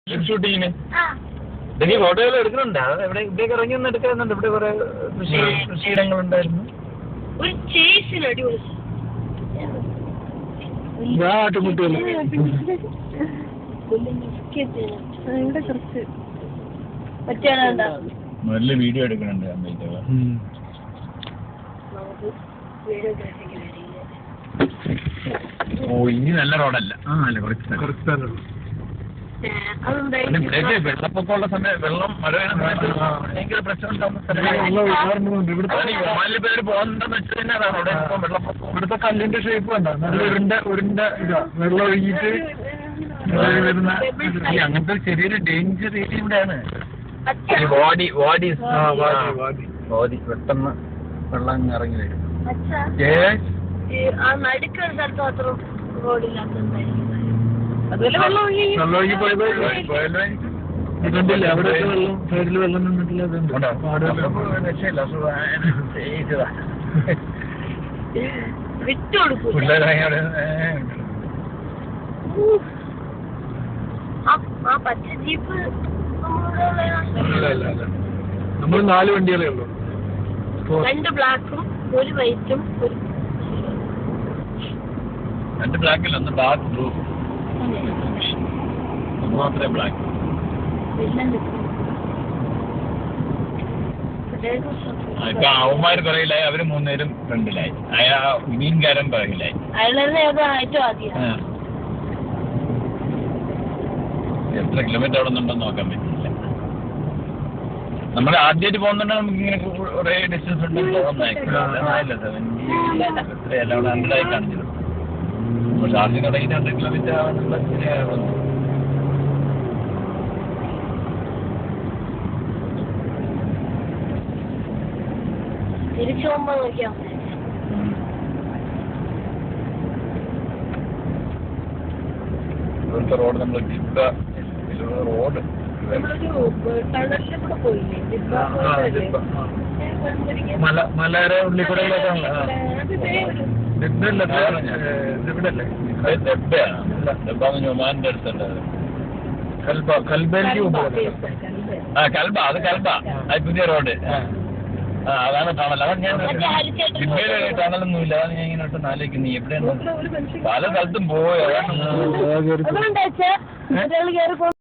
ഷൂട്ടിങ്ങിന് ഇതൊക്കെ ഫോട്ടോകൾ എടുക്കുന്നുണ്ട്. അത് ഇവിടെ ഇവിടെയൊക്കെ ഇറങ്ങി ഒന്ന് എടുക്കുന്നുണ്ട്. ഇവിടെ കുറെ കൃഷിയിടങ്ങളുണ്ടായിരുന്നു. നല്ല വീഡിയോ എടുക്കുന്നുണ്ട്. ഓ ഇനി നല്ല റോഡല്ല. അല്ല കുറച്ച് വെള്ളപ്പൊക്കമുള്ള സമയം വെള്ളം മഴ ഭയങ്കര പ്രശ്നം ഉണ്ടാകുന്ന സ്ഥലങ്ങളിൽ പേര് പോകുന്നുണ്ടെന്ന് വെച്ച് തന്നെ അതാണ് അവിടെ ഇപ്പം വെള്ളപ്പൊക്കം. ഇവിടുത്തെ കല്ലിന്റെ ഷേപ്പ് വേണ്ട നല്ല ഉരുണ്ട ഇതാ വെള്ളം ഒഴുകിയിട്ട് വരുന്ന അങ്ങനത്തെ ചെറിയൊരു ഡേഞ്ചർ ഏരിയ ഇവിടെയാണ്. വാടി പെട്ടെന്ന് വെള്ളം ഇറങ്ങി വരും. ഇതുണ്ടല്ലേ അവിടെ വെള്ളം സൈഡിൽ വെള്ളം നിന്നിട്ടില്ല. നമ്മൾ 4 വണ്ടികളേ ഉള്ളൂ. 2 ബ്ലാക്കും 1 വൈറ്റും 2 ബ്ലാക്കില്ല, 1 ഡാർക്ക് ബ്ലൂ, മാത്രമേ ബ്ലാക്ക്. ഇപ്പൊ അവന്മാര് പിറകിലായി, അവര് 3 പേരും ഫ്രണ്ടിലായി. മീൻകാരൻ പിറകിലായി. എത്ര കിലോമീറ്റർ അവിടെ നിന്നുണ്ടെന്ന് നോക്കാൻ പറ്റില്ല. നമ്മൾ ആദ്യമായിട്ട് പോകുന്നുണ്ടെങ്കിൽ നമുക്ക് ഇങ്ങനെ കുറെ ഡിസ്റ്റൻസ് ഉണ്ടെങ്കിൽ എത്രയല്ല അവിടെ 100 കാണിച്ചിരുന്നു. പക്ഷെ ആദ്യം തുടങ്ങി 2 കിലോമീറ്റർ ആവാനുള്ള ശരിയാകുന്നു. ഇവിടുത്തെ റോഡ് നമ്മൾ റോഡ് മലയുടെ ഉള്ളിൽ കൂടെ ഒമാന്റെ അടുത്തുണ്ട്. കൽബയിലേക്ക് കൽബ, അത് കൽബ, അത് പുതിയ റോഡ്. അതാണ് ടണൽ. അതാണ് ഞാൻ ജിബയിലെ ടണലൊന്നുമില്ല. അതാണ് ഞാൻ ഇങ്ങനെ ഒട്ടും ആലോചിക്കുന്നു. നീ എവിടെയാണ് പല സ്ഥലത്തും പോയോ?